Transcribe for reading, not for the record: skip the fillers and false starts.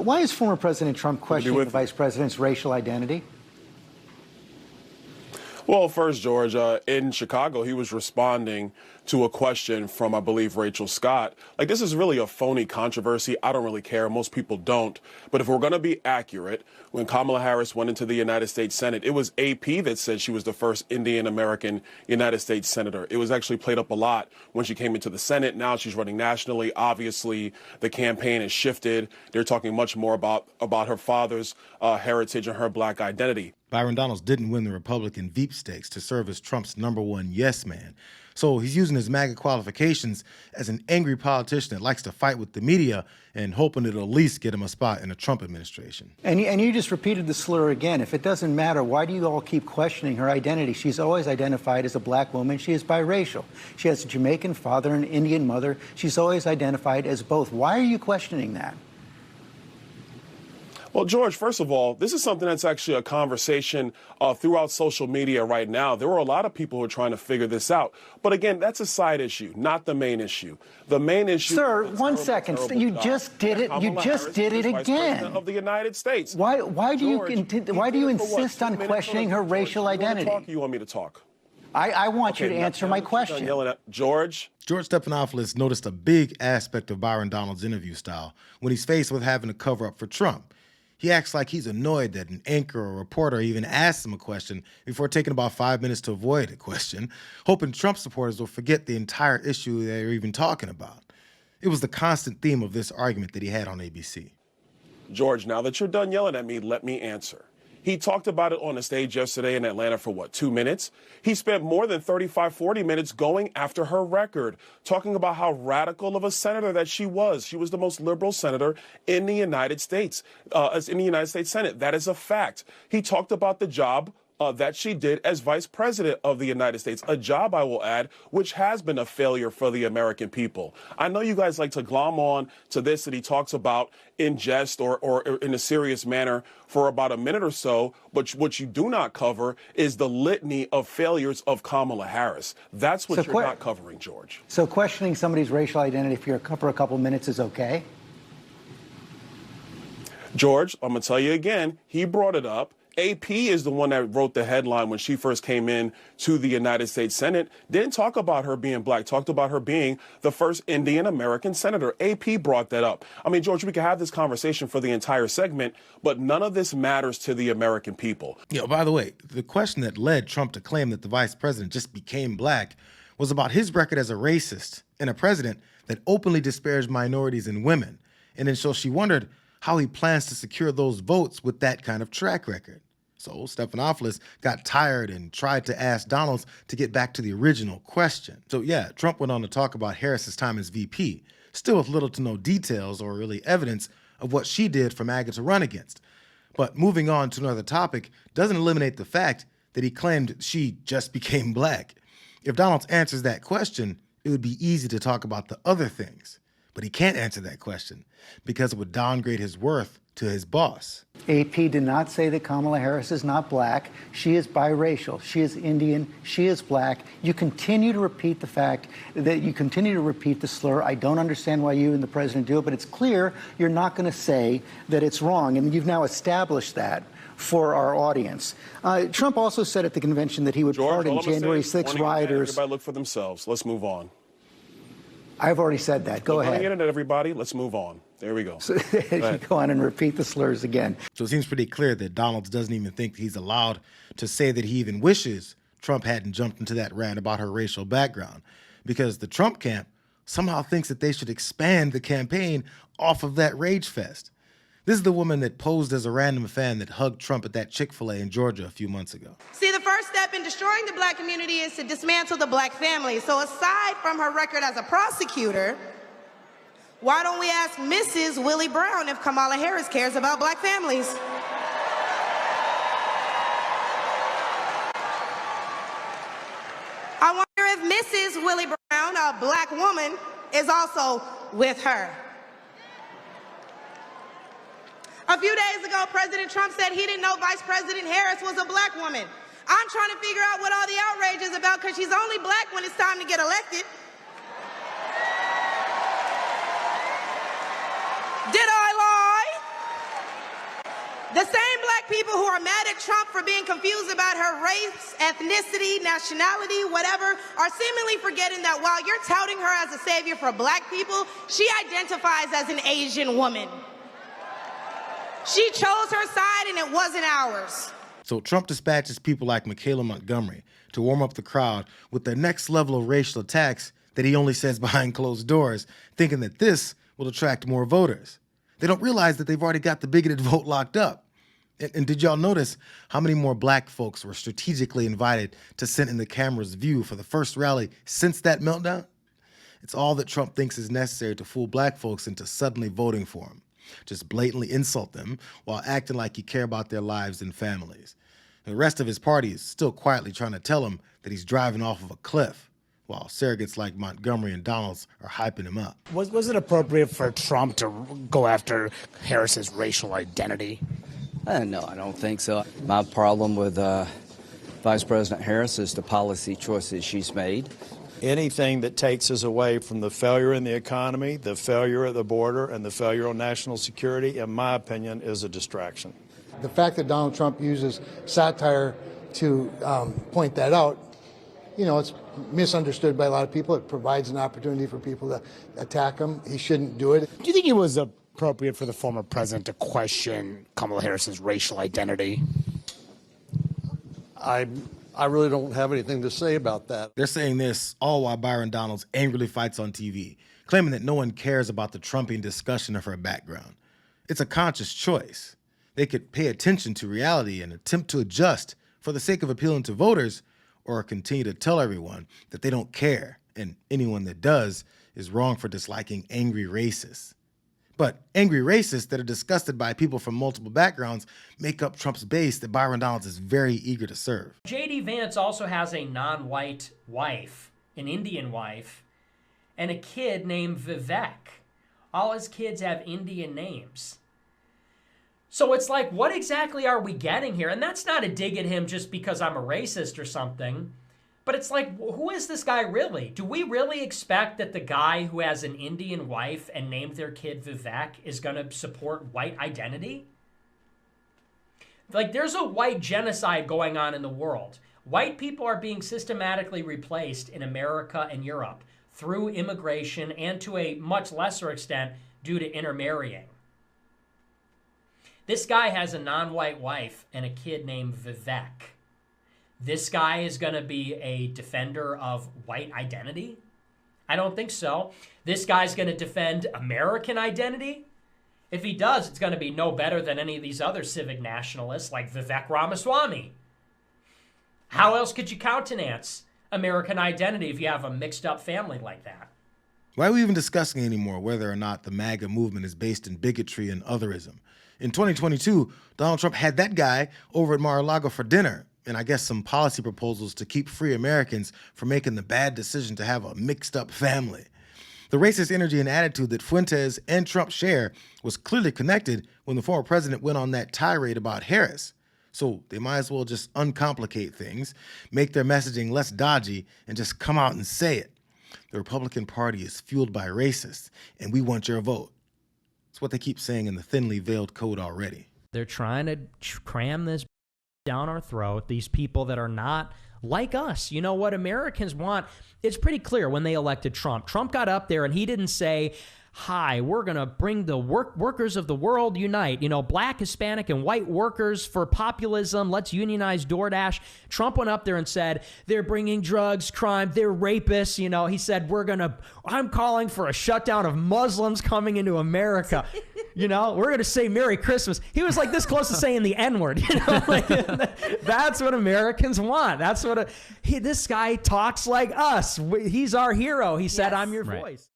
Why is former President Trump questioning the vice president's racial identity? Well, first, George, in Chicago, he was responding to a question from, I believe, Rachel Scott. Like, this is really a phony controversy. I don't really care. Most people don't. But if we're going to be accurate, when Kamala Harris went into the United States Senate, it was AP that said she was the first Indian-American United States senator. It was actually played up a lot when she came into the Senate. Now she's running nationally. Obviously, the campaign has shifted. They're talking much more about her father's heritage and her black identity. Byron Donalds didn't win the Republican Veep stakes to serve as Trump's #1 yes man. So he's using his MAGA qualifications as an angry politician that likes to fight with the media and hoping it'll at least get him a spot in a Trump administration. And you just repeated the slur again. If it doesn't matter, why do you all keep questioning her identity? She's always identified as a black woman. She is biracial. She has a Jamaican father and an Indian mother. She's always identified as both. Why are you questioning that? Well, George, first of all, this is something that's actually a conversation throughout social media right now. There were a lot of people who are trying to figure this out. But again, that's a side issue, not the main issue. The main issue. Sir, one second. You just did it. You just did it again. Of the United States. Why do you insist on questioning her racial identity? You want me to talk? I want you to answer my question. George Stephanopoulos noticed a big aspect of Byron Donalds' interview style when he's faced with having to cover up for Trump. He acts like he's annoyed that an anchor or reporter even asks him a question before taking about 5 minutes to avoid a question, hoping Trump supporters will forget the entire issue they're even talking about. It was the constant theme of this argument that he had on ABC. George, now that you're done yelling at me, let me answer. He talked about it on the stage yesterday in Atlanta for, 2 minutes? He spent more than 35, 40 minutes going after her record, talking about how radical of a senator that she was. She was the most liberal senator in the United States, in the United States Senate. That is a fact. He talked about the job that she did as vice president of the United States, a job, I will add, which has been a failure for the American people. I know you guys like to glom on to this that he talks about in jest or in a serious manner for about a minute or so, but what you do not cover is the litany of failures of Kamala Harris. That's what you're not covering, George. So questioning somebody's racial identity for a couple minutes is okay? George, I'm going to tell you again, he brought it up. AP is the one that wrote the headline when she first came in to the United States Senate. Didn't talk about her being black, talked about her being the first Indian American senator. AP brought that up. I mean, George, we could have this conversation for the entire segment, but none of this matters to the American people. By the way, the question that led Trump to claim that the vice president just became black was about his record as a racist and a president that openly disparaged minorities and women. And then so she wondered how he plans to secure those votes with that kind of track record. So Stephanopoulos got tired and tried to ask Donalds to get back to the original question. So yeah, Trump went on to talk about Harris's time as VP, still with little to no details or really evidence of what she did for MAGA to run against. But moving on to another topic doesn't eliminate the fact that he claimed she just became black. If Donalds answers that question, it would be easy to talk about the other things. But he can't answer that question because it would downgrade his worth to his boss. AP did not say that Kamala Harris is not black. She is biracial. She is Indian. She is black. You continue to repeat the fact that you continue to repeat the slur. I don't understand why you and the president do it, but it's clear you're not going to say that it's wrong. And you've now established that for our audience. Trump also said at the convention that he would pardon January 6 rioters. Everybody look for themselves. Let's move on. I've already said that. Go ahead. On the internet, everybody. Let's move on. There we go. So, go on and repeat the slurs again. So it seems pretty clear that Donalds doesn't even think he's allowed to say that he even wishes Trump hadn't jumped into that rant about her racial background, because the Trump camp somehow thinks that they should expand the campaign off of that rage fest. This is the woman that posed as a random fan that hugged Trump at that Chick-fil-A in Georgia a few months ago. See, the first step in destroying the black community is to dismantle the black family. So aside from her record as a prosecutor, why don't we ask Mrs. Willie Brown if Kamala Harris cares about black families? I wonder if Mrs. Willie Brown, a black woman, is also with her. A few days ago, President Trump said he didn't know Vice President Harris was a black woman. I'm trying to figure out what all the outrage is about, because she's only black when it's time to get elected. Did I lie? The same black people who are mad at Trump for being confused about her race, ethnicity, nationality, whatever, are seemingly forgetting that while you're touting her as a savior for black people, she identifies as an Asian woman. She chose her side and it wasn't ours. So Trump dispatches people like Michaela Montgomery to warm up the crowd with the next level of racial attacks that he only says behind closed doors, thinking that this will attract more voters. They don't realize that they've already got the bigoted vote locked up. And did y'all notice how many more black folks were strategically invited to sit in the camera's view for the first rally since that meltdown? It's all that Trump thinks is necessary to fool black folks into suddenly voting for him. Just blatantly insult them while acting like you care about their lives and families. And the rest of his party is still quietly trying to tell him that he's driving off of a cliff, while surrogates like Montgomery and Donalds are hyping him up. Was it appropriate for Trump to go after Harris's racial identity? No, I don't think so. My problem with Vice President Harris is the policy choices she's made. Anything that takes us away from the failure in the economy, the failure at the border, and the failure on national security, in my opinion, is a distraction. The fact that Donald Trump uses satire to point that out, it's misunderstood by a lot of people. It provides an opportunity for people to attack him. He shouldn't do it. Do you think it was appropriate for the former president to question Kamala Harris's racial identity? I really don't have anything to say about that. They're saying this all while Byron Donalds angrily fights on TV, claiming that no one cares about the Trumpian discussion of her background. It's a conscious choice. They could pay attention to reality and attempt to adjust for the sake of appealing to voters, or continue to tell everyone that they don't care, and anyone that does is wrong for disliking angry racists. But angry racists that are disgusted by people from multiple backgrounds make up Trump's base that Byron Donalds is very eager to serve. J.D. Vance also has a non-white wife, an Indian wife, and a kid named Vivek. All his kids have Indian names. So it's like, what exactly are we getting here? And that's not a dig at him just because I'm a racist or something. But it's like, who is this guy really? Do we really expect that the guy who has an Indian wife and named their kid Vivek is going to support white identity? Like, there's a white genocide going on in the world. White people are being systematically replaced in America and Europe through immigration and to a much lesser extent due to intermarrying. This guy has a non-white wife and a kid named Vivek. This guy is going to be a defender of white identity? I don't think so. This guy's going to defend American identity? If he does, it's going to be no better than any of these other civic nationalists like Vivek Ramaswamy. How else could you countenance American identity if you have a mixed up family like that? Why are we even discussing anymore whether or not the MAGA movement is based in bigotry and otherism? In 2022, Donald Trump had that guy over at Mar-a-Lago for dinner, and I guess some policy proposals to keep free Americans from making the bad decision to have a mixed-up family. The racist energy and attitude that Fuentes and Trump share was clearly connected when the former president went on that tirade about Harris. So they might as well just uncomplicate things, make their messaging less dodgy, and just come out and say it. The Republican Party is fueled by racists, and we want your vote. It's what they keep saying in the thinly veiled code already. They're trying to cram this down our throat, these people that are not like us. You know what Americans want? It's pretty clear when they elected Trump. Trump got up there and he didn't say, hi, we're going to bring the workers of the world unite. You know, black, Hispanic, and white workers for populism. Let's unionize DoorDash. Trump went up there and said, they're bringing drugs, crime, they're rapists. You know, he said, I'm calling for a shutdown of Muslims coming into America. You know, we're going to say Merry Christmas. He was like this close to saying the N-word. You know, like, that's what Americans want. That's what this guy talks like us. He's our hero. He said, I'm your voice.